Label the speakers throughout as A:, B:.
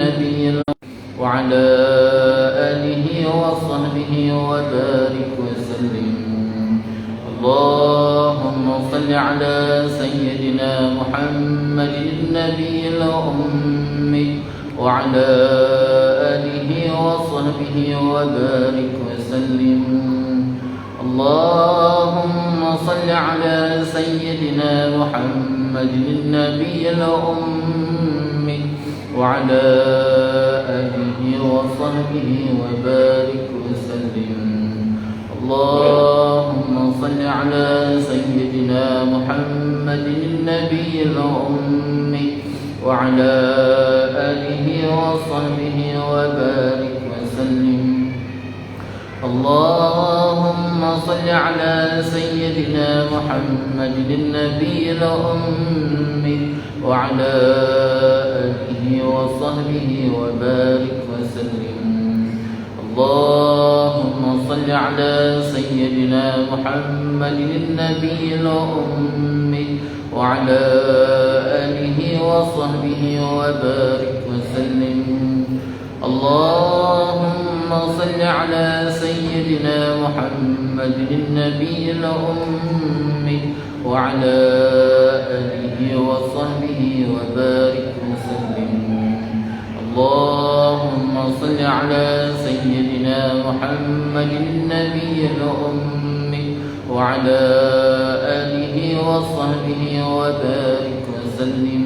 A: النبي وعلى آله وصحبه وبارك وسلم. اللهم صل على سيدنا محمد النبي الأمي وعلى آله وصحبه وبارك وسلم. اللهم صل على سيدنا محمد النبي الأمي وعلى آله وصحبه وبارك وسلم. اللهم صل على سيدنا محمد النبي الأمي وعلى آله وصحبه وبارك وسلم. اللهم صل على سيدنا محمد النبي الأمي وعلى آله وصحبه وبارك وسلم. اللهم صل على سيدنا محمد النبي الأمي وعلى آله وصحبه وبارك وسلم. اللهم صل على سيدنا محمد النبي الأمي وعلى آله وصحبه وبارك وسلم. اللهم صل على سيدنا محمد النبي الأمي وعلى آله وصحبه وبارك وسلم.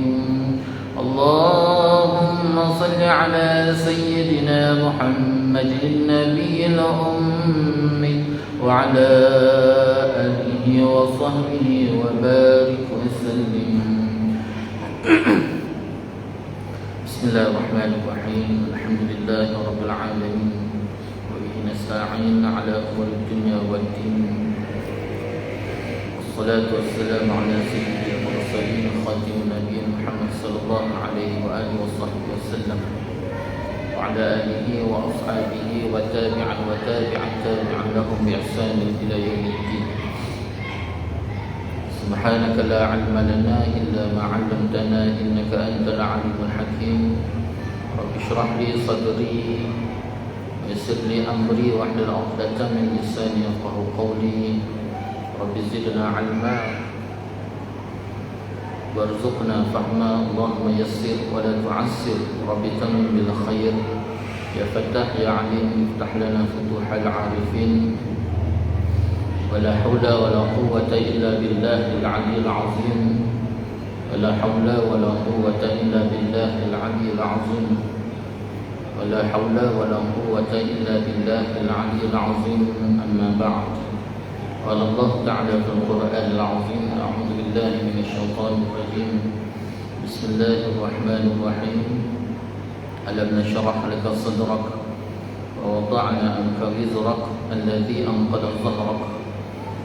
A: اللهم صل على سيدنا محمد النبي الأمي وعلى آله وصحبه وبارك وسلم. بسم الله الرحمن الرحيم. الحمد لله رب العالمين وبه نستعين على أمور الدنيا والدين. والصلاة والسلام على سيد المرسلين خاتم النبيين محمد صلى الله عليه وآله وصحبه وسلم وعلى آله وأصحابه وتابعا تابعا لهم بإحسان إلى يوم الدين. سبحانك لا علم لنا إلا ما علمتنا إنك أنت العليم الحكيم. رب اشرح لي صدري ويسر لي أمري واحلل عقدة من لساني يفقهوا قولي. رب زدنا علما وارزقنا فهما. اللهم يسر ولا تعسر. رب تمم بالخير. يا فتاح يا عليم افتح لنا فتوح العارفين. ولا حول ولا قوة إلا بالله العلي العظيم. ولا حول ولا قوة إلا بالله العلي العظيم. ولا حول ولا قوة إلا بالله العلي العظيم. أما بعد. قال الله تعالى في القرآن العظيم: أعوذ بالله من الشيطان الرجيم. بسم الله الرحمن الرحيم. ألم نشرح لك صدرك ووضعنا عنك وزرك الذي أنقض ظهرك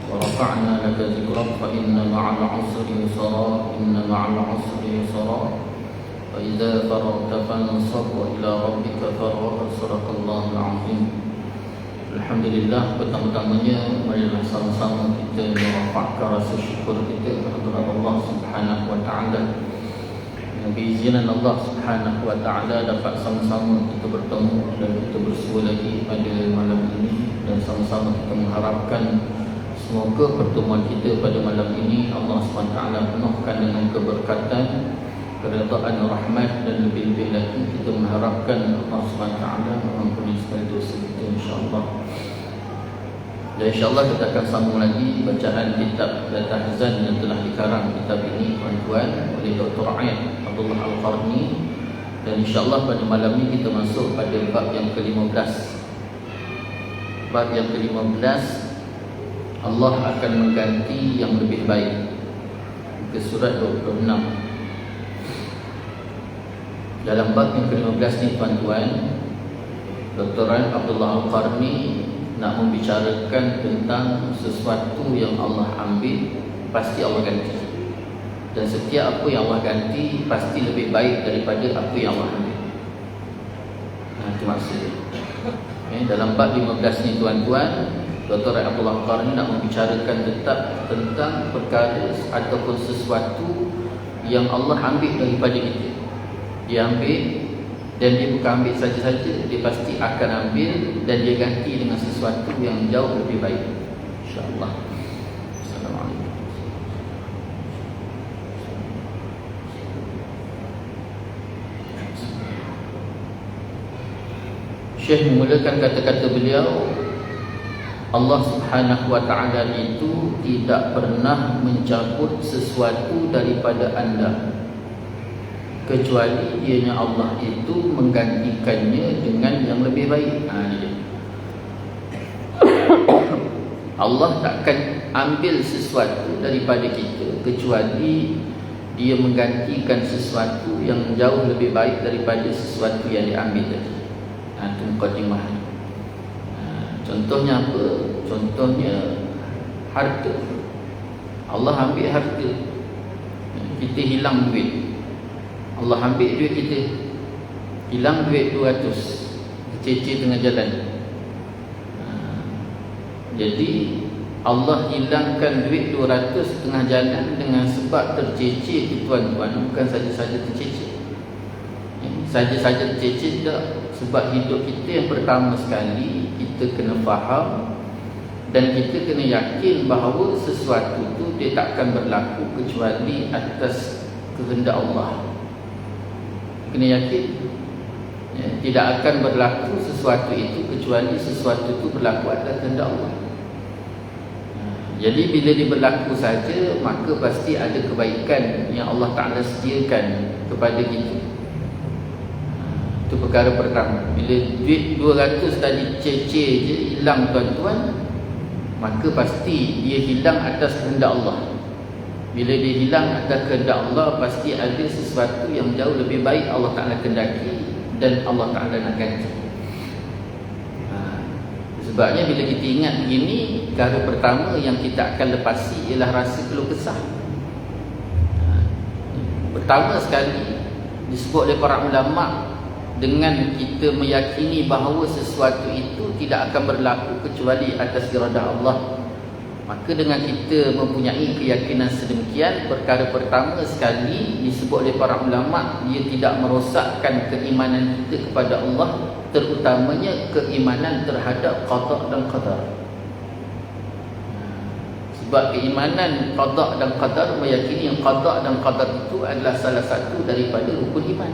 A: ورفعنا لك ذكرك فإن مع العسر يسرا إن مع العسر يسرا فإذا فرغت فانصب وإلى ربك فارغب. صدق الله العظيم. Alhamdulillah, pertama-tamanya marilah sama-sama kita merafakkan rasa syukur kita kepada Allah Subhanahu wa taala. Yang biizinan Allah Subhanahu wa taala dapat sama-sama kita bertemu dan kita bersua lagi pada malam ini, dan sama-sama kita mengharapkan semoga pertemuan kita pada malam ini Allah Subhanahu wa taala penuhkan dengan keberkatan, keredaan, rahmat, dan lebih-lebih lagi kita mengharapkan Allah Subhanahu wa taala mengampuni segala dosa kita insya-Allah. Dan insya-Allah kita akan sambung lagi bacaan kitab Al-Tahzan yang telah dikarang kitab ini tuan-tuan oleh Dr. Ayat Abdullah Al-Qarni. Dan insya-Allah pada malam ini kita masuk pada bab yang ke-15. Bab yang ke-15, Allah akan mengganti yang lebih baik. Ke surat 26. Dalam bab yang ke-15 ni tuan-tuan, Dr. Ayat Abdullah Al-Qarni nak membicarakan tentang sesuatu yang Allah ambil, pasti Allah ganti. Dan setiap apa yang Allah ganti pasti lebih baik daripada apa yang Allah ambil. Itu maksudnya. Dalam bab 15 ni tuan-tuan, Dr. Abdullah Qarni nak membicarakan tentang perkara ataupun sesuatu yang Allah ambil daripada kita. Dia ambil Dan dia bukan ambil saja-saja, dia pasti akan ambil dan dia ganti dengan sesuatu yang jauh lebih baik, insya-Allah. Assalamualaikum. Syekh memulakan kata-kata beliau, Allah Subhanahu wa ta'ala itu tidak pernah mencabut sesuatu daripada anda, kecuali ianya Allah itu menggantikannya dengan yang lebih baik. Allah takkan ambil sesuatu daripada kita kecuali dia menggantikan sesuatu yang jauh lebih baik daripada sesuatu yang diambil tadi. Itu mukadimah. Contohnya apa? Contohnya harta. Allah ambil harta, kita hilang duit. Allah ambil duit kita, hilang duit 200, tercecer tengah jalan. Jadi Allah hilangkan duit 200 tengah jalan dengan sebab tercecer itu tuan-tuan, bukan saja-saja tercecer. Saja-saja tercecer tak. Sebab hidup kita yang pertama sekali, kita kena faham dan kita kena yakin bahawa sesuatu itu dia takkan berlaku kecuali atas kehendak Allah. Kena yakin, tidak akan berlaku sesuatu itu kecuali sesuatu itu berlaku atas kehendak Allah. Jadi bila dia berlaku saja, maka pasti ada kebaikan yang Allah Ta'ala sediakan kepada kita. Itu perkara pertama. Bila duit 200 tadi cecer je, hilang tuan-tuan, maka pasti dia hilang atas kehendak Allah. Bila dia hilang atas kehendak Allah, pasti ada sesuatu yang jauh lebih baik Allah Ta'ala kehendaki dan Allah Ta'ala nak ganti. Sebabnya bila kita ingat begini, perkara pertama yang kita akan lepasi ialah rasa keluh kesah. Pertama sekali disebut oleh para ulama, dengan kita meyakini bahawa sesuatu itu tidak akan berlaku kecuali atas iradah Allah, maka dengan kita mempunyai keyakinan sedemikian, perkara pertama sekali disebut oleh para ulama, dia tidak merosakkan keimanan kita kepada Allah, terutamanya keimanan terhadap qada dan qadar. Sebab keimanan qada dan qadar meyakini yang qada dan qadar itu adalah salah satu daripada rukun iman.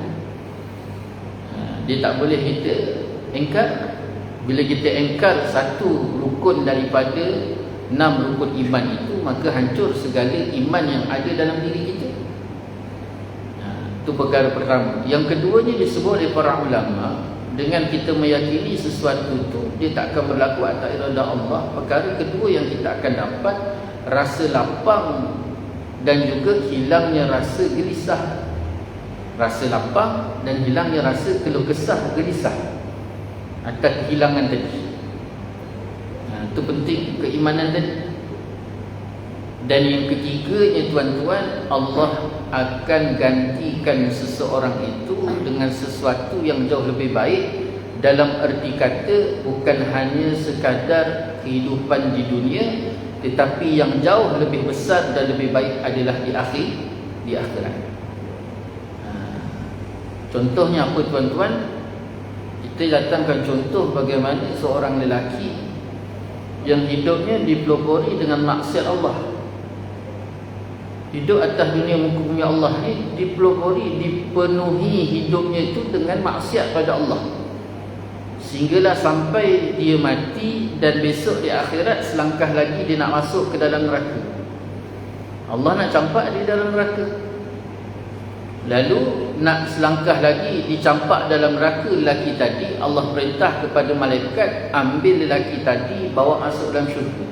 A: Dia tak boleh kita engkar. Bila kita engkar satu rukun daripada 6 rukun iman itu, maka hancur segala iman yang ada dalam diri kita. Itu perkara pertama. Yang keduanya disebut oleh para ulama, dengan kita meyakini sesuatu itu dia tak akan berlaku atas iradah Allah, perkara kedua yang kita akan dapat rasa lapang dan juga hilangnya rasa gelisah. Rasa lapang dan hilangnya rasa keluh kesah, gelisah atas kehilangan tadi. Itu penting keimanan tadi. Dan yang ketiganya tuan-tuan, Allah akan gantikan seseorang itu dengan sesuatu yang jauh lebih baik. Dalam erti kata, bukan hanya sekadar kehidupan di dunia, tetapi yang jauh lebih besar dan lebih baik adalah di akhirat. Contohnya apa tuan-tuan? Kita datangkan contoh bagaimana seorang lelaki yang hidupnya dipelopori dengan maksiat Allah. Hidup atas dunia muka bumi Allah ni dipelopori, dipenuhi hidupnya itu dengan maksiat pada Allah, sehinggalah sampai dia mati dan besok di akhirat selangkah lagi dia nak masuk ke dalam neraka. Allah nak campak dia dalam neraka. Lalu nak selangkah lagi dicampak dalam neraka lelaki tadi, Allah perintah kepada malaikat, ambil lelaki tadi bawa masuk dalam syurga.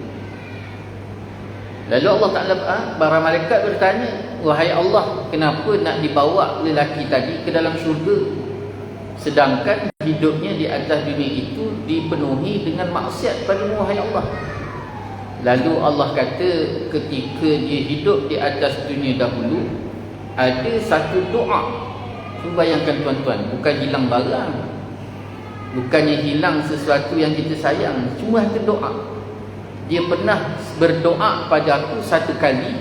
A: Lalu Allah Ta'ala, para malaikat bertanya, wahai Allah, kenapa nak dibawa lelaki tadi ke dalam syurga, sedangkan hidupnya di atas dunia itu dipenuhi dengan maksiat padamu wahai Allah? Lalu Allah kata, ketika dia hidup di atas dunia dahulu, ada satu doa. Cuba bayangkan tuan-tuan, bukan hilang barang, bukannya hilang sesuatu yang kita sayang, cuma ada doa. Dia pernah berdoa pada aku satu kali,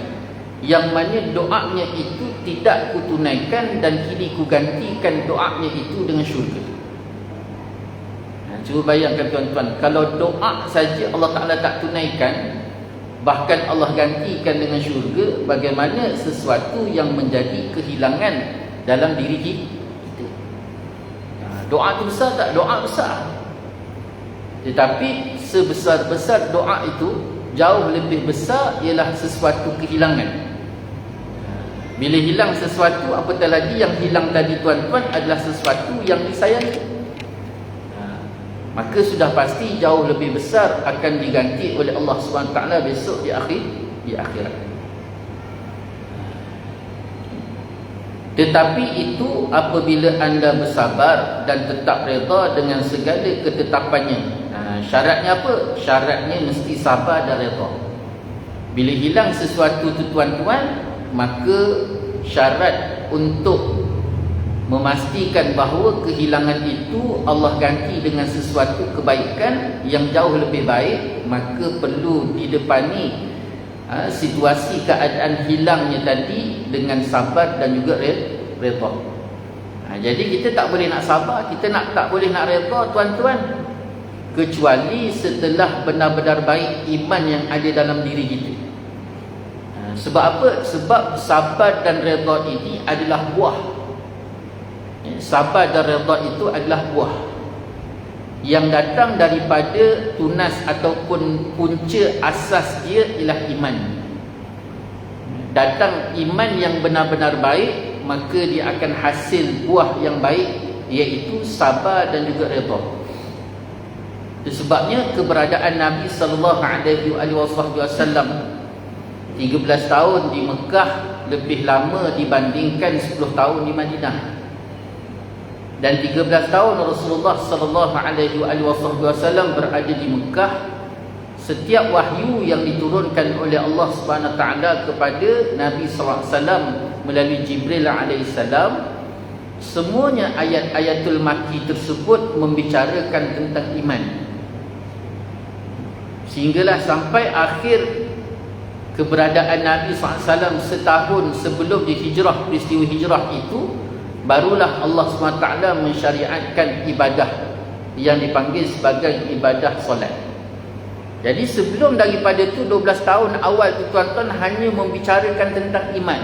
A: yang mana doanya itu tidak kutunaikan dan kini kugantikan doanya itu dengan syurga. Cuba bayangkan tuan-tuan, kalau doa saja Allah Ta'ala tak tunaikan, bahkan Allah gantikan dengan syurga, bagaimana sesuatu yang menjadi kehilangan dalam diri kita. Doa itu besar tak? Doa besar. Tetapi sebesar-besar doa itu, jauh lebih besar ialah sesuatu kehilangan. Bila hilang sesuatu, apatah lagi yang hilang tadi tuan-tuan adalah sesuatu yang disayangi, maka sudah pasti jauh lebih besar akan diganti oleh Allah SWT besok di akhirat. Tetapi itu apabila anda bersabar dan tetap reda dengan segala ketetapannya. Syaratnya apa? Syaratnya mesti sabar dan reda. Bila hilang sesuatu tu tuan-tuan, maka syarat untuk memastikan bahawa kehilangan itu Allah ganti dengan sesuatu kebaikan yang jauh lebih baik, maka perlu didepani situasi keadaan hilangnya tadi dengan sabar dan juga reda. Jadi kita tak boleh nak sabar, kita tak boleh nak reda tuan-tuan, kecuali setelah benar-benar baik iman yang ada dalam diri kita. Sebab apa? Sebab sabar dan reda ini adalah buah. Sabar dan reda itu adalah buah yang datang daripada tunas ataupun punca asas dia ialah iman. Datang iman yang benar-benar baik, maka dia akan hasil buah yang baik, iaitu sabar dan juga reda. Itu sebabnya keberadaan Nabi SAW 13 tahun di Mekah lebih lama dibandingkan 10 tahun di Madinah. Dan 13 tahun Rasulullah SAW berada di Mekah, setiap wahyu yang diturunkan oleh Allah SWT kepada Nabi SAW melalui Jibril AS, semuanya ayat-ayatul Makki tersebut membicarakan tentang iman. Sehinggalah sampai akhir keberadaan Nabi SAW setahun sebelum dihijrah, peristiwa hijrah itu, barulah Allah SWT mensyariatkan ibadah yang dipanggil sebagai ibadah solat. Jadi sebelum daripada itu 12 tahun awal itu tuan-tuan hanya membicarakan tentang iman.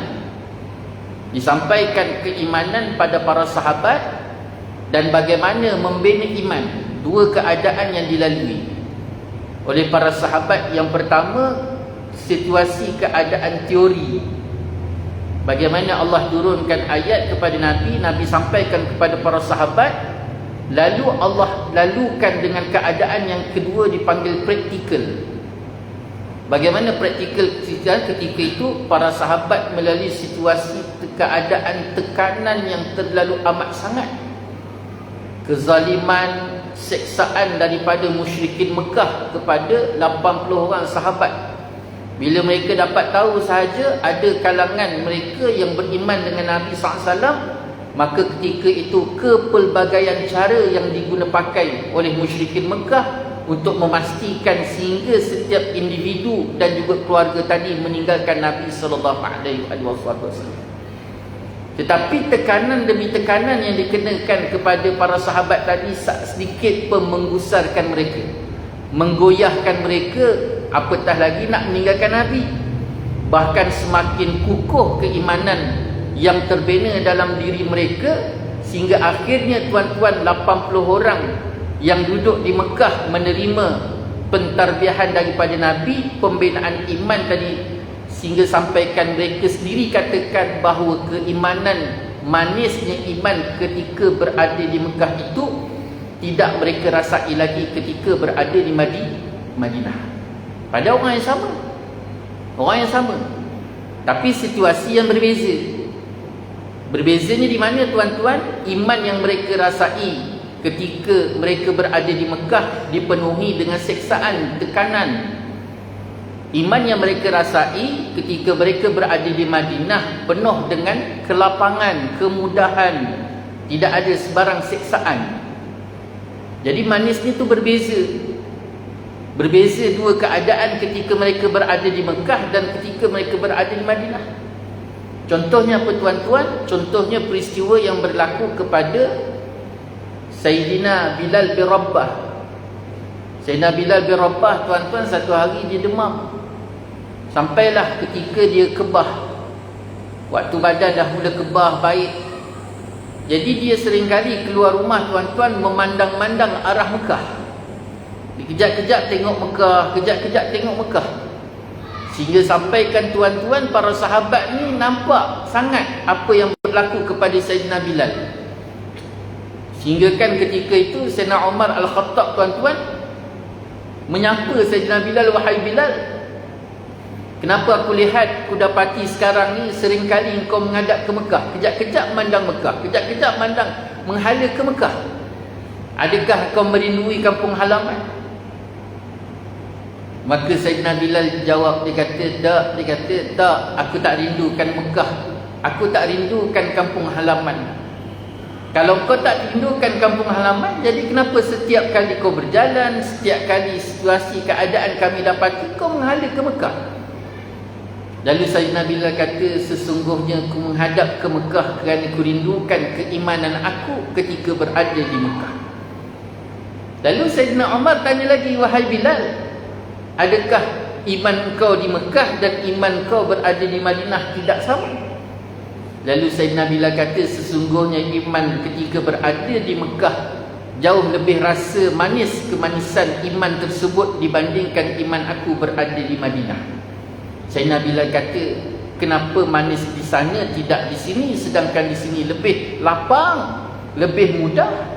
A: Disampaikan keimanan pada para sahabat dan bagaimana membina iman. Dua keadaan yang dilalui oleh para sahabat. Yang pertama, situasi keadaan teori, bagaimana Allah turunkan ayat kepada Nabi, Nabi sampaikan kepada para sahabat, lalu Allah lalukan dengan keadaan yang kedua dipanggil praktikal. Bagaimana praktikal ketika itu para sahabat melalui situasi keadaan tekanan yang terlalu amat sangat, kezaliman, seksaan daripada musyrikin Mekah kepada 80 orang sahabat. Bila mereka dapat tahu sahaja ada kalangan mereka yang beriman dengan Nabi SAW, maka ketika itu kepelbagaian cara yang digunakan pakai oleh musyrikin Mekah untuk memastikan sehingga setiap individu dan juga keluarga tadi meninggalkan Nabi SAW. Tetapi tekanan demi tekanan yang dikenakan kepada para sahabat tadi sedikit pun menggusarkan mereka, menggoyahkan mereka, apatah lagi nak meninggalkan Nabi. Bahkan semakin kukuh keimanan yang terbina dalam diri mereka, sehingga akhirnya tuan-tuan 80 orang yang duduk di Mekah menerima pentarbiahan daripada Nabi, pembinaan iman tadi, sehingga sampaikan mereka sendiri katakan bahawa keimanan, manisnya iman ketika berada di Mekah itu tidak mereka rasai lagi ketika berada di Madinah. Pada orang yang sama, tapi situasi yang berbeza. Berbezanya di mana tuan-tuan? Iman yang mereka rasai ketika mereka berada di Mekah dipenuhi dengan seksaan, tekanan. Iman yang mereka rasai ketika mereka berada di Madinah penuh dengan kelapangan, kemudahan, tidak ada sebarang seksaan. Jadi manisnya itu berbeza. Berbeza dua keadaan ketika mereka berada di Mekah dan ketika mereka berada di Madinah. Contohnya apa tuan-tuan? Contohnya peristiwa yang berlaku kepada Sayyidina Bilal bin Rabah. Sayyidina Bilal bin Rabah, tuan-tuan, satu hari dia demam. Sampailah ketika dia kebah. Waktu badan dah mula kebah baik. Jadi dia seringkali keluar rumah, tuan-tuan, memandang-mandang arah Mekah. Kejap-kejap tengok Mekah, kejap-kejap tengok Mekah. Sehingga sampaikan tuan-tuan, para sahabat ni nampak sangat apa yang berlaku kepada Sayyidina Bilal. Sehingga kan ketika itu Sayyidina Umar Al-Khattab, tuan-tuan, menyapa Sayyidina Bilal, "Wahai Bilal, kenapa aku lihat, aku dapati sekarang ni seringkali engkau menghadap ke Mekah. Kejap-kejap mandang Mekah, kejap-kejap mandang menghala ke Mekah. Adakah kau merindui kampung halaman?" Maka Sayyidina Bilal jawab, dia kata, tak, aku tak rindukan Mekah. Aku tak rindukan kampung halaman. Kalau kau tak rindukan kampung halaman, jadi kenapa setiap kali kau berjalan, setiap kali situasi keadaan kami dapati, kau menghala ke Mekah? Lalu Sayyidina Bilal kata, sesungguhnya aku menghadap ke Mekah kerana aku rindukan keimanan aku ketika berada di Mekah. Lalu Sayyidina Umar tanya lagi, "Wahai Bilal, adakah iman kau di Mekah dan iman kau berada di Madinah tidak sama?" Lalu Sayyidina Bilal kata, sesungguhnya iman ketika berada di Mekah jauh lebih rasa manis kemanisan iman tersebut dibandingkan iman aku berada di Madinah. Sayyidina Bilal kata, kenapa manis di sana tidak di sini, sedangkan di sini lebih lapang, lebih mudah?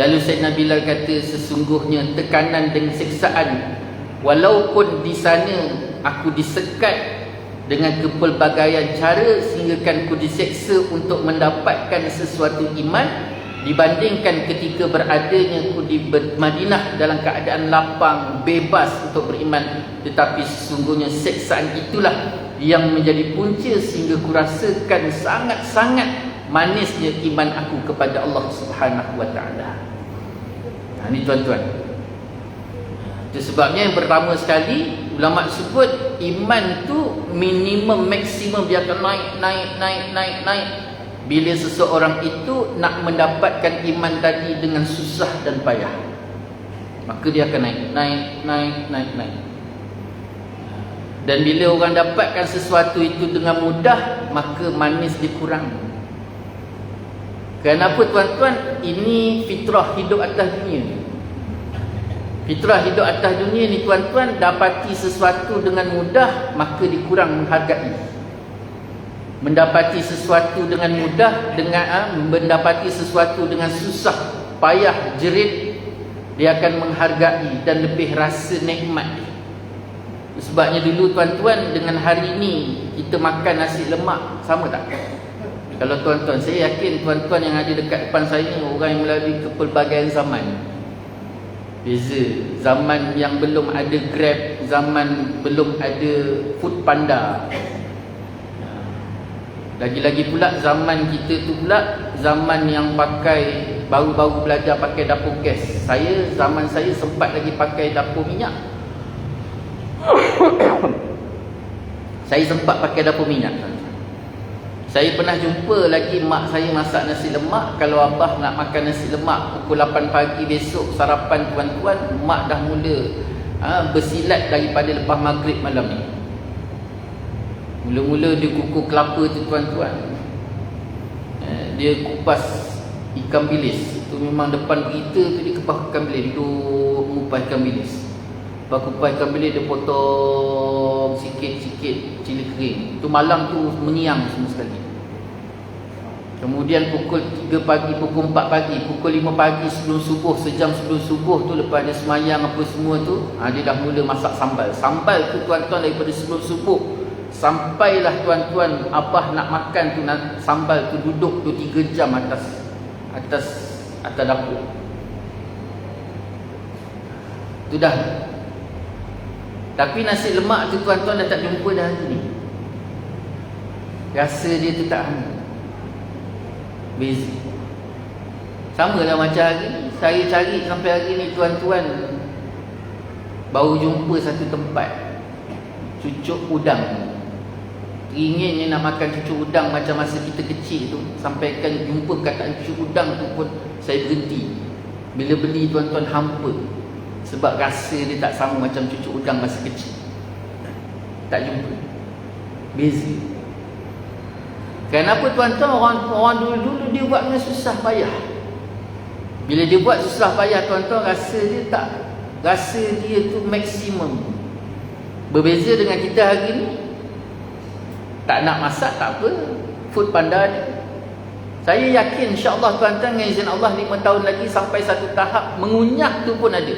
A: Lalu Sayyidina Bilal kata, sesungguhnya tekanan dan siksaan, walaupun di sana aku disekat dengan kepelbagaian cara sehinggakan aku diseksa untuk mendapatkan sesuatu iman, dibandingkan ketika beradanya aku di Madinah dalam keadaan lapang, bebas untuk beriman. Tetapi sesungguhnya siksaan itulah yang menjadi punca sehingga aku rasakan sangat-sangat manisnya iman aku kepada Allah Subhanahu wa taala. Ini tuan-tuan. Itu sebabnya yang pertama sekali ulama sebut iman tu minimum maksimum dia akan naik. Bila seseorang itu nak mendapatkan iman tadi dengan susah dan payah, maka dia akan naik. Dan bila orang dapatkan sesuatu itu dengan mudah, maka manis dikurang. Kenapa tuan-tuan? Ini fitrah hidup atas dunia. Fitrah hidup atas dunia ni tuan-tuan, dapati sesuatu dengan mudah, maka dikurang menghargai. Mendapati sesuatu dengan mudah, mendapati sesuatu dengan susah, payah, jerit, dia akan menghargai dan lebih rasa nikmat. Sebabnya dulu tuan-tuan, dengan hari ini kita makan nasi lemak, sama tak? Kalau tuan-tuan, saya yakin tuan-tuan yang ada dekat depan saya ni orang yang melalui kepelbagaian zaman. Beza zaman yang belum ada Grab, zaman belum ada Food Panda. Lagi-lagi pula zaman kita tu pula zaman yang pakai, baru-baru belajar pakai dapur gas. Zaman saya sempat lagi pakai dapur minyak. Saya sempat pakai dapur minyak. Saya pernah jumpa lagi mak saya masak nasi lemak. Kalau abah nak makan nasi lemak pukul 8 pagi besok sarapan tuan-tuan, mak dah mula bersilat daripada lepas maghrib malam ni. Mula-mula dia kukus kelapa tu tuan-tuan, dia kupas ikan bilis. Itu memang depan berita tu dia kupas ikan bilis, duduk mengupas ikan bilis. Lepas kupas ikan bilis dia potong sikit-sikit cili kering. Itu malam tu menyiang semua sekali. Kemudian pukul 3 pagi, pukul 4 pagi, pukul 5 pagi sebelum subuh, sejam sebelum subuh tu, lepas dia semayang apa semua tu, dia dah mula masak sambal. Sambal tu tuan-tuan daripada sebelum subuh sampailah tuan-tuan abah nak makan tu, sambal tu duduk tu 3 jam atas dapur. Tu dah. Tapi nasi lemak tu tuan-tuan dah tak jumpa dah hari ni. Rasa dia tu tak ada. Beza. Sama lah macam hari ni. Saya cari sampai hari ni tuan-tuan, baru jumpa satu tempat, cucuk udang. Inginnya nak makan cucuk udang macam masa kita kecil tu. Sampaikan jumpa perkataan cucuk udang tu pun saya berhenti. Bila beli tuan-tuan hampa, sebab rasa dia tak sama macam cucuk udang masa kecil. Tak jumpa, beza. Kenapa tuan-tuan? Orang dulu dia buatnya susah payah. Bila dia buat susah payah, tuan-tuan rasa dia tu maksimum. Berbeza dengan kita hari ni. Tak nak masak tak apa, Food Panda ada. Saya yakin insya-Allah tuan-tuan dengan izin Allah 5 tahun lagi sampai satu tahap mengunyah tu pun ada.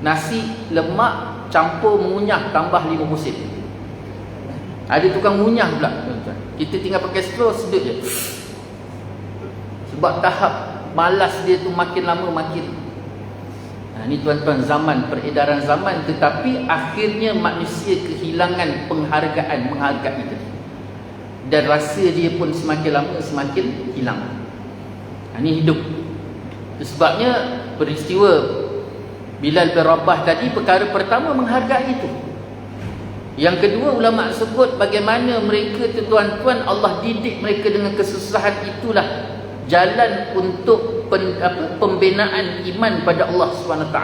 A: Nasi lemak campur mengunyah tambah 5 musim. Ada tukang mengunyah pula tuan-tuan. Kita tinggal pakai straw, sedut je. Sebab tahap malas dia tu makin lama makin. Ni tuan-tuan, zaman, peredaran zaman. Tetapi akhirnya manusia kehilangan menghargai itu. Dan rasa dia pun semakin lama semakin hilang. Ini hidup. Sebabnya peristiwa Bilal bin Rabah tadi, perkara pertama menghargai itu. Yang kedua, ulama sebut bagaimana mereka tu tuan-tuan, Allah didik mereka dengan kesusahan. Itulah jalan untuk pembinaan iman pada Allah SWT.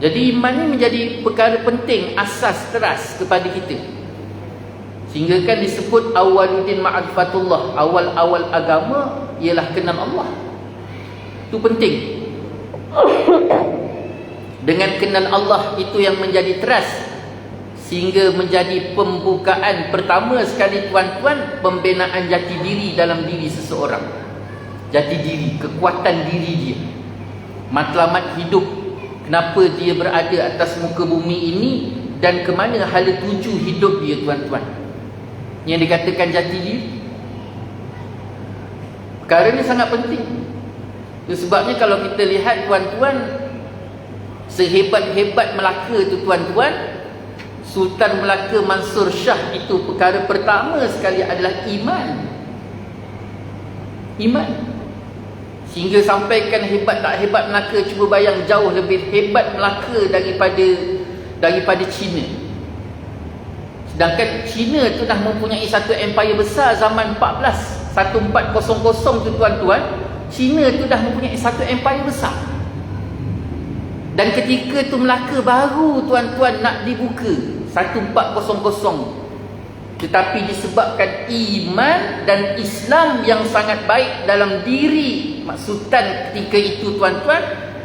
A: Jadi iman ni menjadi perkara penting, asas teras kepada kita. Sehingga kan disebut awwaluddin ma'rifatullah. Awal-awal agama ialah kenal Allah. Itu penting. Dengan kenal Allah itu yang menjadi teras, sehingga menjadi pembukaan pertama sekali tuan-tuan, pembinaan jati diri dalam diri seseorang. Jati diri, kekuatan diri dia, matlamat hidup, kenapa dia berada atas muka bumi ini, dan ke mana hala tuju hidup dia tuan-tuan, yang dikatakan jati diri. Perkara ni sangat penting. Sebabnya kalau kita lihat tuan-tuan, sehebat-hebat Melaka tu tuan-tuan, Sultan Melaka Mansur Shah itu perkara pertama sekali adalah iman. Iman. Sehingga sampaikan hebat tak hebat Melaka, cuba bayang jauh lebih hebat Melaka daripada China. Sedangkan China tu dah mempunyai satu empire besar zaman 1400 tu tuan-tuan. China tu dah mempunyai satu empire besar. Dan ketika tu Melaka baru tuan-tuan nak dibuka 1400. Tetapi disebabkan iman dan Islam yang sangat baik dalam diri Sultan ketika itu tuan-tuan,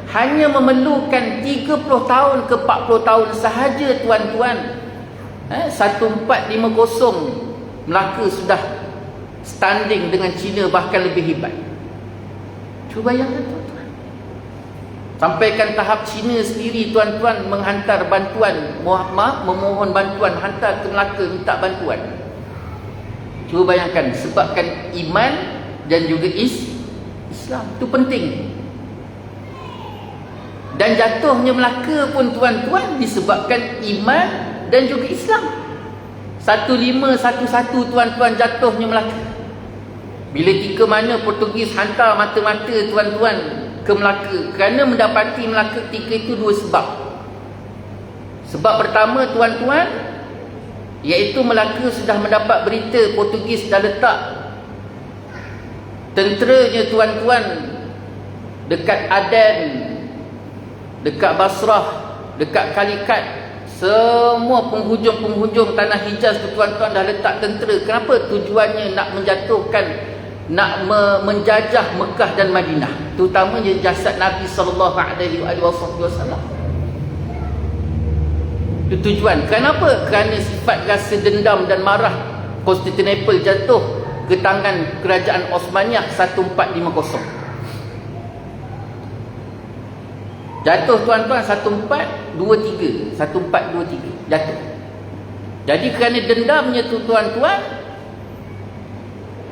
A: hanya memerlukan 30 tahun ke 40 tahun sahaja tuan-tuan. 1450 Melaka sudah standing dengan China, bahkan lebih hebat. Cuba bayangkan tuan-tuan. Sampaikan tahap China sendiri tuan-tuan menghantar bantuan, memohon bantuan, hantar ke Melaka minta bantuan. Cuba bayangkan, sebabkan iman dan juga Islam. Itu penting. Dan jatuhnya Melaka pun tuan-tuan disebabkan iman dan juga Islam. 1511 tuan-tuan jatuhnya Melaka. Bila ketika mana Portugis hantar mata-mata tuan-tuan ke Melaka, kerana mendapati Melaka ketika itu dua sebab. Sebab pertama tuan-tuan, iaitu Melaka sudah mendapat berita Portugis dah letak tenteranya tuan-tuan dekat Aden, dekat Basrah, dekat Calicut. Semua penghujung-penghujung tanah Hijaz tu tuan-tuan dah letak tentera. Kenapa? Tujuannya nak menjatuhkan, nak menjajah Mekah dan Madinah, terutamanya jasad Nabi SAW. Itu tujuan. Kenapa? Kerana sifat rasa dendam dan marah Konstantinopel jatuh ke tangan kerajaan Osmaniyah 1450. Jatuh tuan-tuan 1423 jatuh. Jadi kerana dendamnya tu tuan-tuan,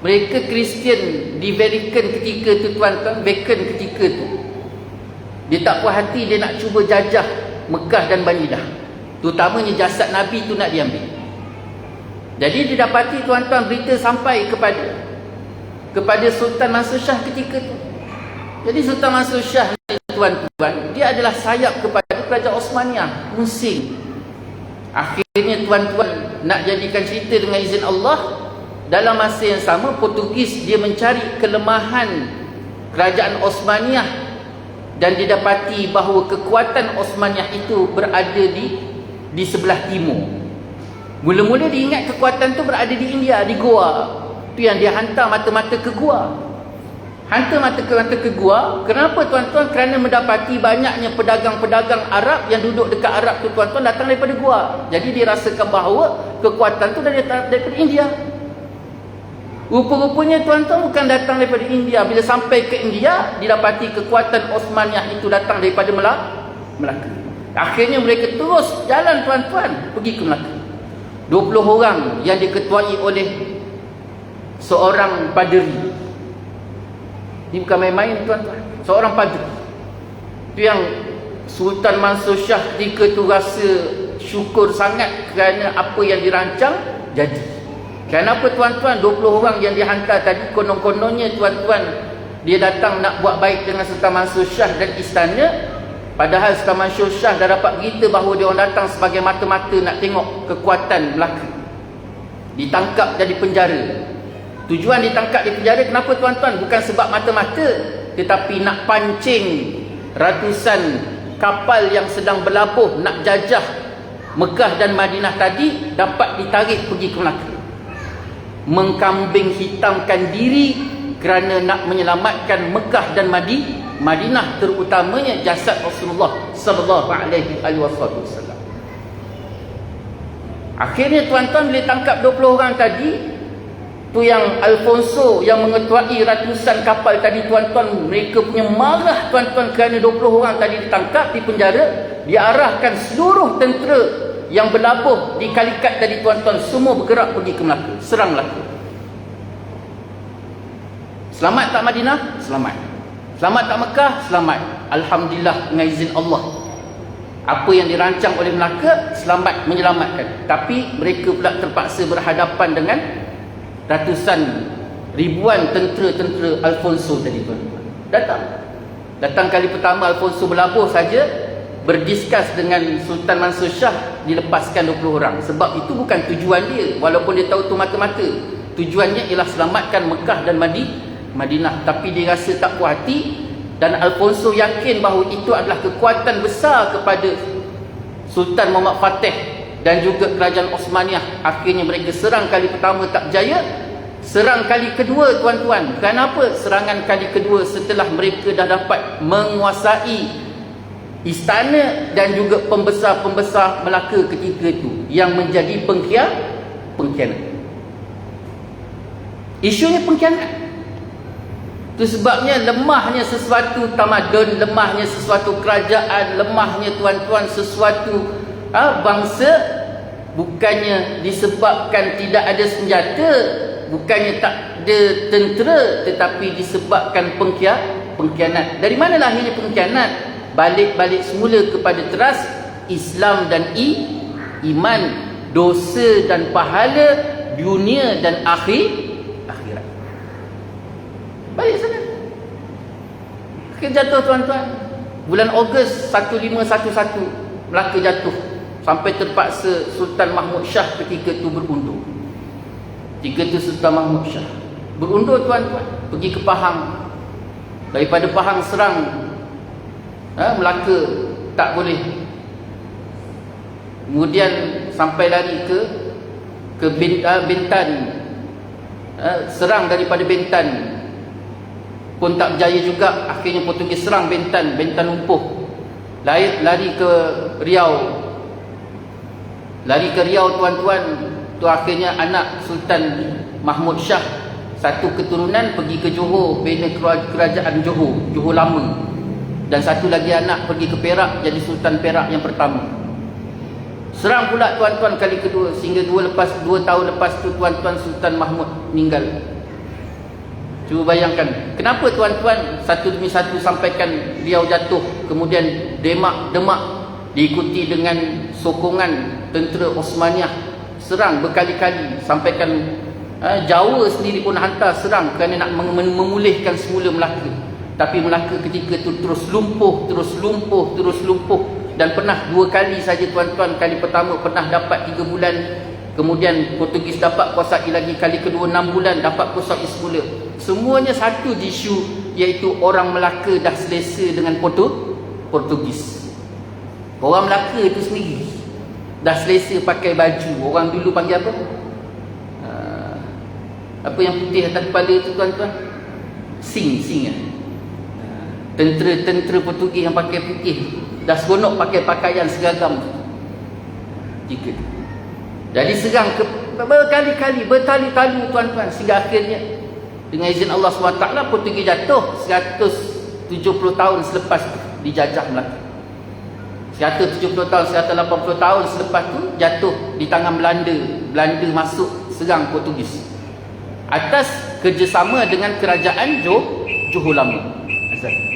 A: mereka Kristian di Vatican ketika tu tuan-tuan, Vatican ketika tu, dia tak puas hati, dia nak cuba jajah Mekah dan Madinah, terutamanya jasad Nabi tu nak diambil. Jadi didapati tuan-tuan berita sampai kepada Sultan Mansur Shah ketika tu. Jadi Sultan Mansur Shah tuan-tuan, dia adalah sayap kepada kerajaan Osmaniyah Musim. Akhirnya tuan-tuan nak jadikan cerita dengan izin Allah, dalam masa yang sama Portugis dia mencari kelemahan kerajaan Osmaniyah dan didapati bahawa kekuatan Osmaniyah itu berada di sebelah timur. Mula-mula dia ingat kekuatan tu berada di India, di Goa. Tu yang dia hantar mata-mata ke Goa. Hantar mata-mata ke Goa. Kenapa tuan-tuan? Kerana mendapati banyaknya pedagang-pedagang Arab yang duduk dekat Arab tu tuan-tuan datang daripada Goa. Jadi dia rasakan bahawa kekuatan tu daripada India. Rupa-rupanya tuan-tuan bukan datang daripada India. Bila sampai ke India, didapati kekuatan Osmaniyah itu datang daripada Melaka. Akhirnya mereka terus jalan tuan-tuan pergi ke Melaka. 20 orang yang diketuai oleh seorang paderi. Ini bukan main-main tuan-tuan. Seorang paderi. Itu yang Sultan Mansur Shah ketika tu rasa syukur sangat kerana apa yang dirancang jadi. Kenapa tuan-tuan 20 orang yang dihantar tadi, konon-kononnya tuan-tuan dia datang nak buat baik dengan Sultan Mansur Shah dan istana, padahal Sultan Mansur Shah dah dapat berita bahawa dia orang datang sebagai mata-mata nak tengok kekuatan Melaka. Ditangkap jadi penjara. Tujuan ditangkap di penjara kenapa tuan-tuan? Bukan sebab mata-mata, tetapi nak pancing ratusan kapal yang sedang berlabuh nak jajah Mekah dan Madinah tadi dapat ditarik pergi ke Melaka. Mengkambing hitamkan diri kerana nak menyelamatkan Mekah dan Madinah, terutamanya jasad Rasulullah sallallahu alaihi wasallam. Akhirnya tuan-tuan bila tangkap 20 orang tadi, tu yang Alfonso yang mengetuai ratusan kapal tadi tuan-tuan, mereka punya marah tuan-tuan kerana 20 orang tadi ditangkap di penjara. Diarahkan seluruh tentera yang berlabuh di Kalikat tadi tuan-tuan semua bergerak pergi ke Melaka, serang Melaka. Selamat tak Madinah? Selamat. Selamat tak Mekah? Selamat. Alhamdulillah dengan izin Allah. Apa yang dirancang oleh Melaka selamat, menyelamatkan. Tapi mereka pula terpaksa berhadapan dengan ratusan ribuan tentera-tentera Alfonso tadi tuan-tuan. Datang kali pertama Alfonso berlabuh saja, berdiskus dengan Sultan Mansur Shah, dilepaskan 20 orang. Sebab itu bukan tujuan dia, walaupun dia tahu tu mata-mata. Tujuannya ialah selamatkan Mekah dan Madinah. Tapi dia rasa tak puas hati, dan Alfonso yakin bahawa itu adalah kekuatan besar kepada Sultan Muhammad Fatih dan juga kerajaan Osmaniyah. Akhirnya mereka serang kali pertama tak berjaya. Serang kali kedua tuan-tuan. Kenapa? Serangan kali kedua setelah mereka dah dapat menguasai istana dan juga pembesar-pembesar Melaka ketika itu yang menjadi pengkhianat. Isunya pengkhianat. Itu sebabnya lemahnya sesuatu tamadun, lemahnya sesuatu kerajaan, lemahnya tuan-tuan sesuatu bangsa, bukannya disebabkan tidak ada senjata, bukannya tak ada tentera, tetapi disebabkan pengkhianat. Dari mana lahirnya pengkhianat? Balik semula kepada teras Islam dan iman, dosa dan pahala, dunia dan akhirat. Balik sana. Jatuh tuan-tuan. Bulan Ogos 1511 Melaka jatuh. Sampai terpaksa Sultan Mahmud Shah ketika itu berundur. Ketika itu Sultan Mahmud Shah berundur tuan-tuan, pergi ke Pahang. Daripada Pahang serang Melaka, tak boleh. Kemudian sampai lari ke Bintan, serang daripada Bintan pun tak berjaya juga. Akhirnya Portugis serang Bintan lumpuh. Lari ke Riau. Tuan-tuan, tu akhirnya anak Sultan Mahmud Shah, satu keturunan pergi ke Johor, bina kerajaan Johor lama, dan satu lagi anak pergi ke Perak, jadi Sultan Perak yang pertama. Serang pula tuan-tuan kali kedua, sehingga 2 tahun lepas tu tuan-tuan Sultan Mahmud meninggal. Cuba bayangkan, kenapa tuan-tuan satu demi satu sampaikan Riau jatuh, kemudian Demak diikuti dengan sokongan tentera Osmaniyah, serang berkali-kali, sampaikan Jawa sendiri pun hantar serang kerana nak memulihkan semula Melaka. Tapi Melaka ketika itu terus lumpuh, dan pernah 2 kali saja tuan-tuan. Kali pertama pernah dapat 3 bulan, kemudian Portugis dapat kuasai lagi. Kali kedua 6 bulan dapat kuasai semula. Semuanya satu isu, iaitu orang Melaka dah selesa dengan Portugis. Orang Melaka itu sendiri dah selesa pakai baju. Orang dulu panggil apa? Apa yang putih atas kepala itu tuan-tuan? Sing ya. Tentera Portugis yang pakai putih dah seronok pakai pakaian seragam. Jadi serang berkali-kali, bertali-tali tuan-tuan, sehingga akhirnya dengan izin Allah SWT Portugis jatuh 170 tahun selepas dijajah Melaka. 170 tahun, 180 tahun selepas tu jatuh di tangan Belanda. Belanda masuk serang Portugis atas kerjasama dengan kerajaan Johor Lama. Azal.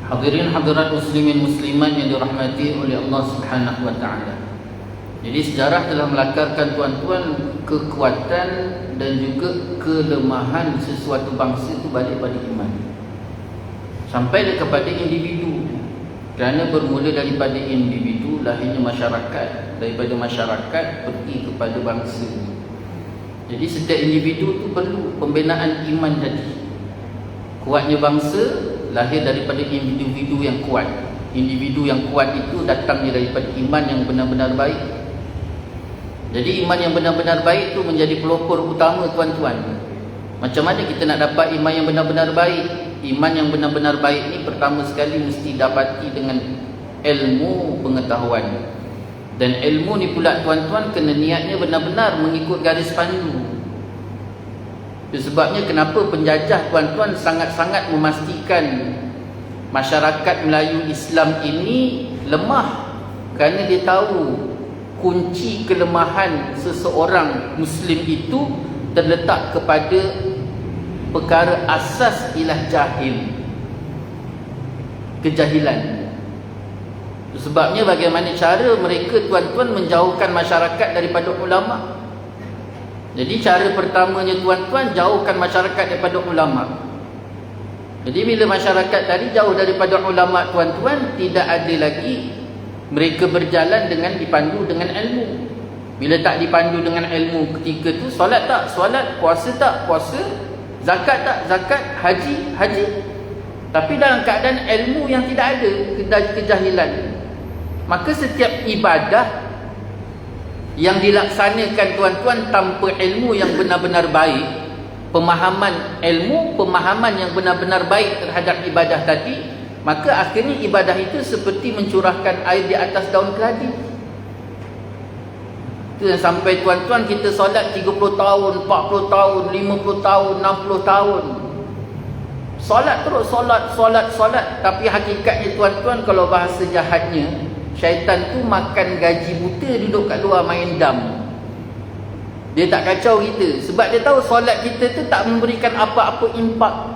A: Hadirin hadirat muslimin muslimat yang dirahmati oleh Allah Subhanahu wa taala. Jadi sejarah telah melakarkan tuan-tuan kekuatan dan juga kelemahan sesuatu bangsa itu balik pada iman. Sampai kepada individu. Kerana bermula daripada individu lahirnya masyarakat, daripada masyarakat pergi kepada bangsa. Jadi setiap individu itu perlu pembinaan iman tadi. Kuatnya bangsa lahir daripada individu yang kuat. Individu yang kuat itu datangnya daripada iman yang benar-benar baik. Jadi iman yang benar-benar baik tu menjadi pelopor utama tuan-tuan. Macam mana kita nak dapat iman yang benar-benar baik? Iman yang benar-benar baik ni pertama sekali mesti dapati dengan ilmu pengetahuan. Dan ilmu ni pula tuan-tuan kena niatnya benar-benar mengikut garis pandu. Itu sebabnya kenapa penjajah tuan-tuan sangat-sangat memastikan masyarakat Melayu Islam ini lemah. Kerana dia tahu kunci kelemahan seseorang Muslim itu terletak kepada perkara asas ialah jahil, kejahilan. Sebabnya bagaimana cara mereka tuan-tuan menjauhkan masyarakat daripada ulama. Jadi cara pertamanya tuan-tuan, jauhkan masyarakat daripada ulama. Jadi bila masyarakat tadi jauh daripada ulama tuan-tuan, tidak ada lagi mereka berjalan dengan dipandu dengan ilmu. Bila tak dipandu dengan ilmu ketika tu, solat tak? Solat. Puasa tak? Puasa. Zakat tak? Zakat. Haji? Haji. Tapi dalam keadaan ilmu yang tidak ada, kejahilan. Maka setiap ibadah yang dilaksanakan tuan-tuan tanpa ilmu yang benar-benar baik, pemahaman ilmu, pemahaman yang benar-benar baik terhadap ibadah tadi, maka akhirnya ibadah itu seperti mencurahkan air di atas daun keladi. Itu yang sampai tuan-tuan kita solat 30 tahun, 40 tahun, 50 tahun, 60 tahun. Solat terus, solat. Tapi hakikatnya tuan-tuan, kalau bahasa jahatnya, syaitan tu makan gaji buta duduk kat luar main dam. Dia tak kacau kita. Sebab dia tahu solat kita tu tak memberikan apa-apa impak.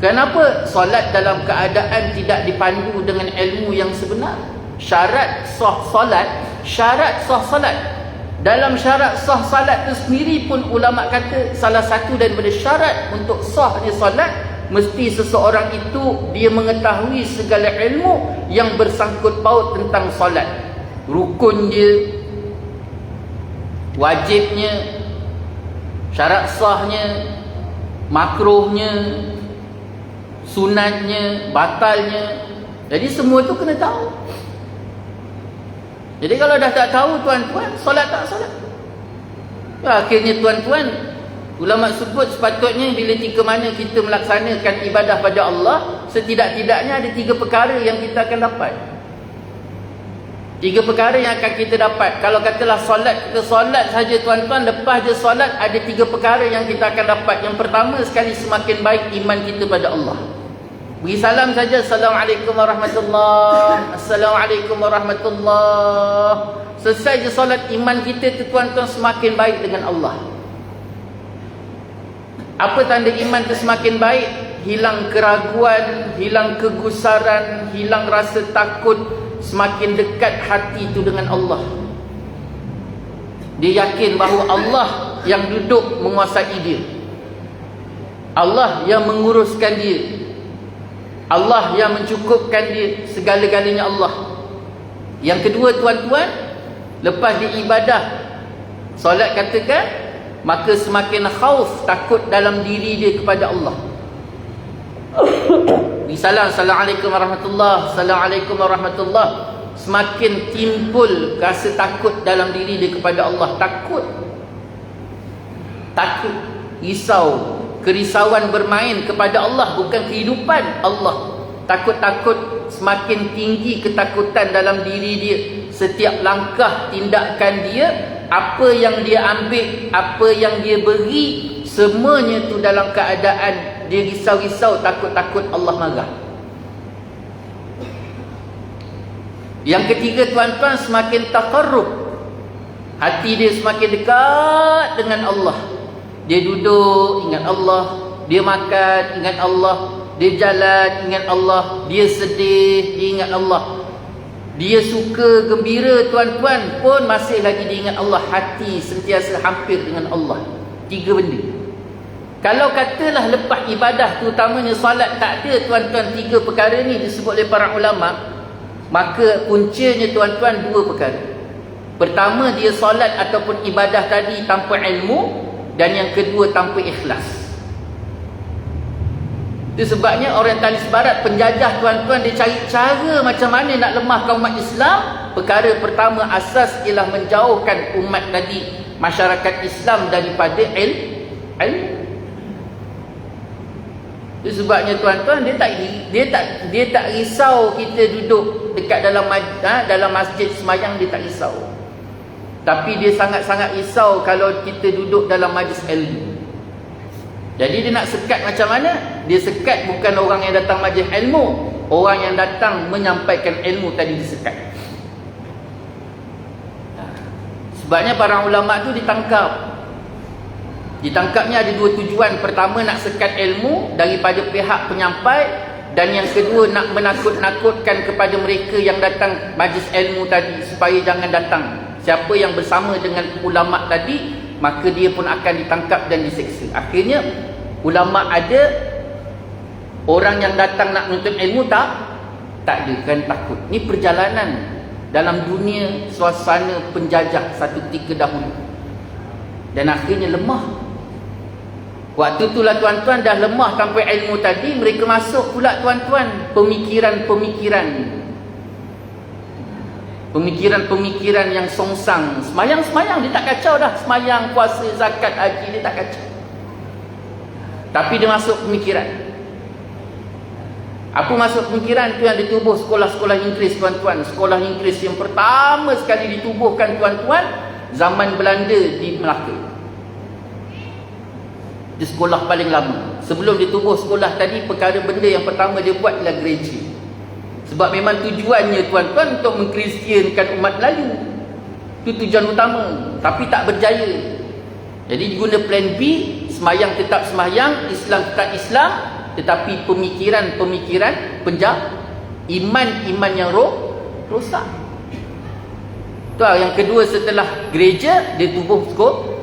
A: Kenapa? Solat dalam keadaan tidak dipandu dengan ilmu yang sebenar. Syarat sah solat. Dalam syarat sah solat itu sendiri pun ulama kata salah satu daripada syarat untuk sahnya solat, mesti seseorang itu dia mengetahui segala ilmu yang bersangkut paut tentang solat. Rukun dia, wajibnya, syarat sahnya, makruhnya, sunatnya, batalnya. Jadi semua itu kena tahu. Jadi kalau dah tak tahu tuan-tuan, solat tak solat. Ya, akhirnya tuan-tuan, ulama sebut sepatutnya bila jika mana kita melaksanakan ibadah pada Allah, setidak-tidaknya ada 3 perkara yang kita akan dapat. 3 perkara yang akan kita dapat. Kalau katalah solat, kita solat saja tuan-tuan, lepas je solat ada 3 perkara yang kita akan dapat. Yang pertama sekali, semakin baik iman kita pada Allah. Beri salam saja, Assalamualaikum warahmatullahi. Assalamualaikum warahmatullahi. Selesai je solat, iman kita tu tuan-tuan semakin baik dengan Allah. Apa tanda iman tu semakin baik? Hilang keraguan, hilang kegusaran, hilang rasa takut. Semakin dekat hati itu dengan Allah. Dia yakin bahawa Allah yang duduk menguasai dia, Allah yang menguruskan dia, Allah yang mencukupkan dia, segala-galanya Allah. Yang kedua tuan-tuan, lepas diibadah solat katakan, maka semakin khauf, takut dalam diri dia kepada Allah. Bisalam, Assalamualaikum warahmatullahi. Assalamualaikum warahmatullahi. Semakin timbul rasa takut dalam diri dia kepada Allah. Takut, risau, kerisauan bermain kepada Allah, bukan kehidupan Allah. Takut-takut, semakin tinggi ketakutan dalam diri dia. Setiap langkah tindakan dia, apa yang dia ambil, apa yang dia beri, semuanya tu dalam keadaan dia risau-risau, takut-takut Allah marah. Yang ketiga tuan-tuan, semakin taqarrub, hati dia semakin dekat dengan Allah. Dia duduk ingat Allah, dia makan ingat Allah, dia jalan ingat Allah, dia sedih dia ingat Allah, dia suka gembira tuan-tuan pun masih lagi dia ingat Allah. Hati sentiasa hampir dengan Allah. 3 benda. Kalau katalah lepas ibadah terutamanya solat tak ada tuan-tuan 3 perkara ni disebut oleh para ulama, maka puncanya tuan-tuan 2 perkara. Pertama, dia solat ataupun ibadah tadi tanpa ilmu, dan yang kedua tanpa ikhlas. Itu sebabnya orientalis barat, penjajah tuan-tuan, dia cari cara macam mana nak lemahkan umat Islam. Perkara pertama asas ialah menjauhkan umat tadi, masyarakat Islam, daripada ilmu. Itu sebabnya tuan-tuan, dia tak risau kita duduk dekat dalam masjid semayang, dia tak risau. Tapi dia sangat-sangat risau kalau kita duduk dalam majlis ilmu. Jadi dia nak sekat macam mana? Dia sekat bukan orang yang datang majlis ilmu, orang yang datang menyampaikan ilmu tadi disekat. Sebabnya para ulama tu ditangkap. Ditangkapnya ada dua tujuan. Pertama, nak sekat ilmu daripada pihak penyampai, dan yang kedua, nak menakut-nakutkan kepada mereka yang datang majlis ilmu tadi supaya jangan datang. Siapa yang bersama dengan ulama tadi, maka dia pun akan ditangkap dan diseksa. Akhirnya ulama ada, orang yang datang nak menuntut ilmu tak ada, kan takut. Ini perjalanan dalam dunia suasana penjajah satu ketika dahulu, dan akhirnya lemah. Waktu itulah tuan-tuan dah lemah tanpa ilmu tadi, mereka masuk pula tuan-tuan pemikiran yang songsang. Semayang dia tak kacau dah. Semayang, puasa, zakat, haji, dia tak kacau. Tapi dia masuk pemikiran. Apa masuk pemikiran? Itu yang ditubuh sekolah-sekolah Inggeris tuan-tuan. Sekolah Inggeris yang pertama sekali ditubuhkan tuan-tuan, zaman Belanda di Melaka. Di sekolah paling lama. Sebelum ditubuh sekolah tadi, perkara benda yang pertama dia buat ialah gereja. Sebab memang tujuannya tuan-tuan untuk mengkristiankan umat Melayu. Itu tujuan utama. Tapi tak berjaya. Jadi guna plan B, semayang tetap semayang, Islam tetap Islam, tetapi pemikiran penjah, iman yang rosak. Itu yang kedua setelah gereja, dia tubuh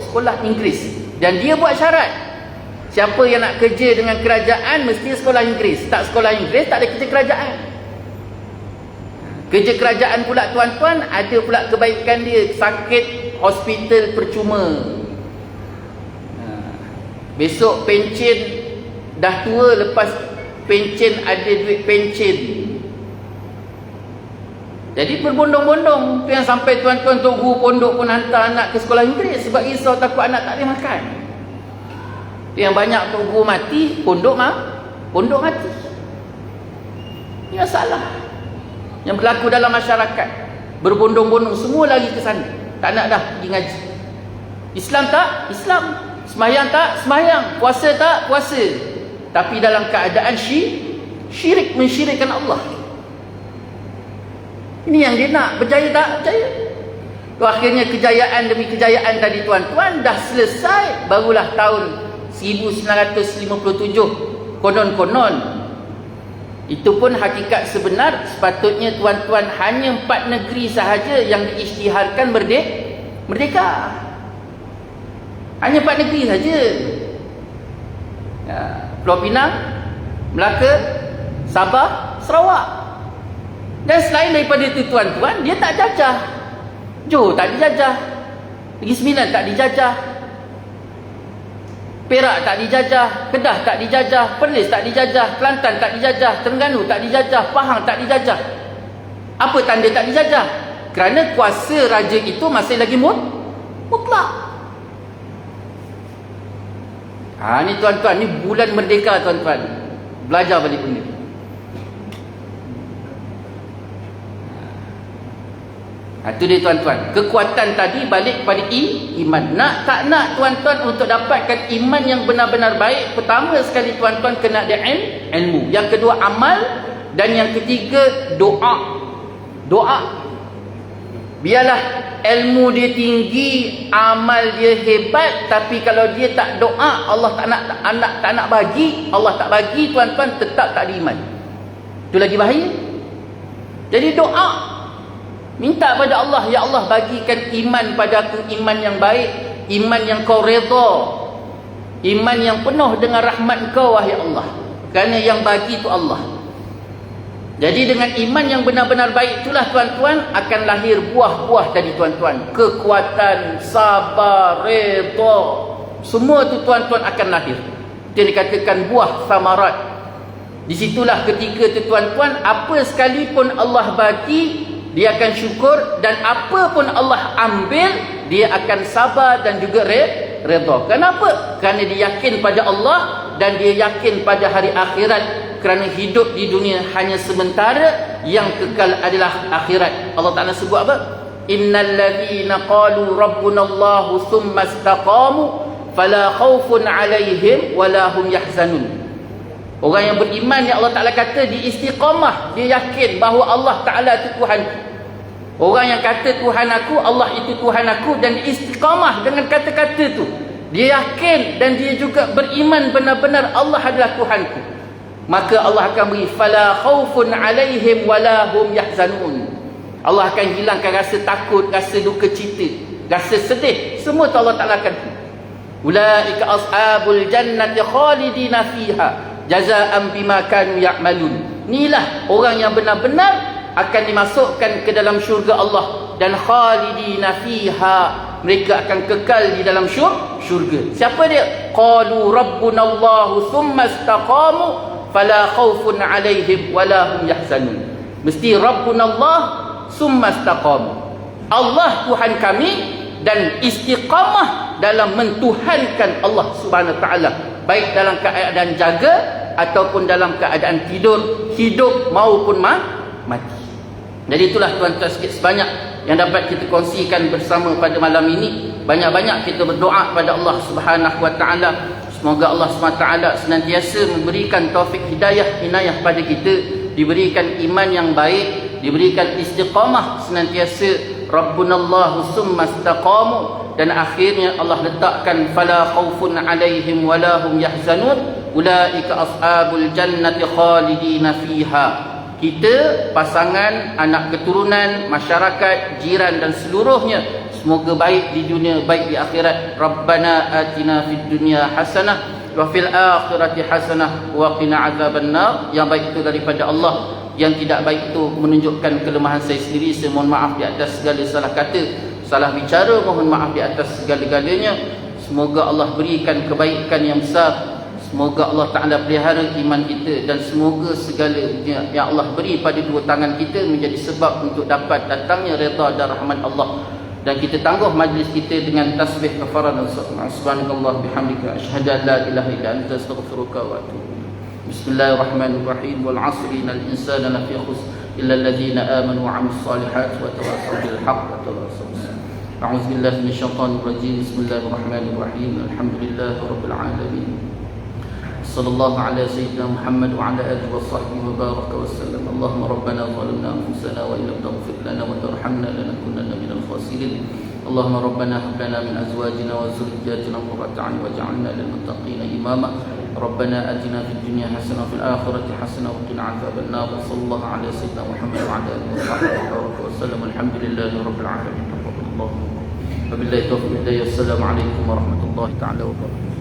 A: sekolah Inggeris. Dan dia buat syarat, siapa yang nak kerja dengan kerajaan mesti sekolah Inggeris. Tak sekolah Inggeris, tak ada kerja kerajaan. Kerja kerajaan pula tuan-tuan, ada pula kebaikan dia. Sakit, hospital percuma. Besok pencen dah tua, lepas pencen ada duit pencen. Jadi berbondong-bondong. Itu yang sampai tuan-tuan tok guru pondok pun hantar anak ke sekolah Inggeris sebab risau takut anak tak boleh makan. Itu yang banyak tok guru mati, pondok mati. Ini masalah yang berlaku dalam masyarakat. Berbondong-bondong semua lagi ke sana, tak nak dah pergi ngaji. Islam tak? Islam. Semayang tak? Semayang. Puasa tak? Puasa. Tapi dalam keadaan syirik, mensyirikkan Allah. Ini yang dia nak. Berjaya tak? Berjaya. Tu akhirnya kejayaan demi kejayaan tadi tuan-tuan dah selesai. Barulah tahun 1957 konon-konon. Itu pun hakikat sebenar. Sepatutnya tuan-tuan hanya 4 negeri sahaja yang diisytiharkan merdeka. Hanya 4 negeri saja. Pulau Pinang, Melaka, Sabah, Sarawak. Dan selain daripada itu tuan-tuan, dia tak jajah. Johor tak dijajah, Negeri Sembilan tak dijajah, Perak tak dijajah, Kedah tak dijajah, Perlis tak dijajah, Kelantan tak dijajah, Terengganu tak dijajah, Pahang tak dijajah. Apa tanda tak dijajah? Kerana kuasa raja itu masih lagi mutlak. Ni tuan-tuan, ni bulan merdeka tuan-tuan. Belajar balik benda. Itu dia tuan-tuan. Kekuatan tadi balik pada iman. Nak tak nak tuan-tuan untuk dapatkan iman yang benar-benar baik, pertama sekali tuan-tuan kena ada ilmu. Yang kedua amal. Dan yang ketiga doa. Biarlah ilmu dia tinggi, amal dia hebat, tapi kalau dia tak doa, Allah tak nak bagi, Allah tak bagi tuan-tuan, tetap tak ada iman. Itu lagi bahaya. Jadi doa, minta pada Allah, ya Allah bagikan iman pada aku, iman yang baik, iman yang kau redha, iman yang penuh dengan rahmat kau wahai Allah. Kerana yang bagi itu Allah. Jadi dengan iman yang benar-benar baik itulah tuan-tuan akan lahir buah-buah tadi tuan-tuan. Kekuatan, sabar, redha, semua tu tuan-tuan akan lahir. Itu yang dikatakan buah samarat. Di situlah ketika tu tuan-tuan, apa sekalipun Allah bagi, dia akan syukur, dan apa pun Allah ambil, dia akan sabar dan juga redha. Kenapa? Kerana dia yakin pada Allah dan dia yakin pada hari akhirat. Kerana hidup di dunia hanya sementara, yang kekal adalah akhirat. Allah Ta'ala sebut apa? Innal ladzina qalu rabbunallahu thumma istaqamu fala khaufun alaihim wala hum yahzanun. Orang yang beriman yang Allah Ta'ala kata di istiqamah, dia yakin bahawa Allah Ta'ala itu Tuhan. Orang yang kata Tuhan aku, Allah itu Tuhan aku, dan istiqamah dengan kata-kata tu, dia yakin dan dia juga beriman benar-benar Allah adalah Tuhanku, maka Allah akan beri fala khaufun alaihim wala hum yahzanun. Allah akan hilangkan rasa takut, rasa duka cita, rasa sedih, semua tu Allah Ta'ala akan. Ulaika ashabul jannati khalidina fiha jazaa'an bima kanu ya'malun. Inilah orang yang benar-benar akan dimasukkan ke dalam syurga Allah, dan khalidina fiha, mereka akan kekal di dalam syurga. Siapa dia? Qalu rabbunallahu thumma istaqamu fala khaufun alaihim wala hum yahzanun. Mesti rabbunallah thumma istaqamu, Allah Tuhan kami, dan istiqamah dalam mentuhankan Allah Subhanahu Wa Taala, baik dalam keadaan jaga ataupun dalam keadaan tidur, hidup maupun mati. Jadi itulah tuan-tuan sikit sebanyak yang dapat kita kongsikan bersama pada malam ini. Banyak-banyak kita berdoa pada Allah Subhanahu Wa Taala. Semoga Allah SWT senantiasa memberikan taufik hidayah, inayah pada kita, diberikan iman yang baik, diberikan istiqamah senantiasa. Rabbunallahu summa istaqamu, dan akhirnya Allah letakkan fala khaufun alaihim wala hum yahzanun ulaika ashabul jannati khalidina fiha. Kita, pasangan, anak keturunan, masyarakat, jiran dan seluruhnya, semoga baik di dunia, baik di akhirat. Rabbana atina fid dunya hasanah wa fil akhirati hasanah wa qina azabannar. Yang baik itu daripada Allah, yang tidak baik itu menunjukkan kelemahan saya sendiri. Saya mohon maaf di atas segala salah kata, salah bicara, mohon maaf di atas segala-galanya. Semoga Allah berikan kebaikan yang besar. Semoga Allah Ta'ala pelihara iman kita, dan semoga segala yang Allah beri pada dua tangan kita menjadi sebab untuk dapat datangnya redha dan rahmat Allah. Dan kita tangguh majlis kita dengan tasbih kafarah dan subhanallah bihamdika asyhadu an la ilaha illa anta astaghfiruka wa atubu. Bismillahirrahmanirrahim. Wal 'asri innal insana lafi khusr illa alladhina amanu wa 'amilus salihati wa tawassaw bil haqq wa tawassaw bis sabr. A'udzu billahi minasyaitonir rajim. Bismillahirrahmanirrahim. Alhamdulillahi rabbil alamin. Sallallahu ala sayyidina Muhammad wa ala alihi wa sahbihi wa baraka wa sallam. Allahumma rabbana zalamna anfusana wa illam taghfir lana wa tarhamna lanakunanna minal khasirin. Allahumma rabbana hab lana min azwajina wa dhurriyyatina qurrata a'yun waj'alna lil muttaqina imama. Rabbana atina fid dunya hasanah wa fil akhirati hasanah wa qina adzaban nar. Sallallahu ala sayyidina Muhammad wa ala alihi wa sahbihi wa baraka wa sallam. Alhamdulillahi rabbil alamin. Wabillahi taufiq. Assalamu alaikum warahmatullahi taala wabarakatuh.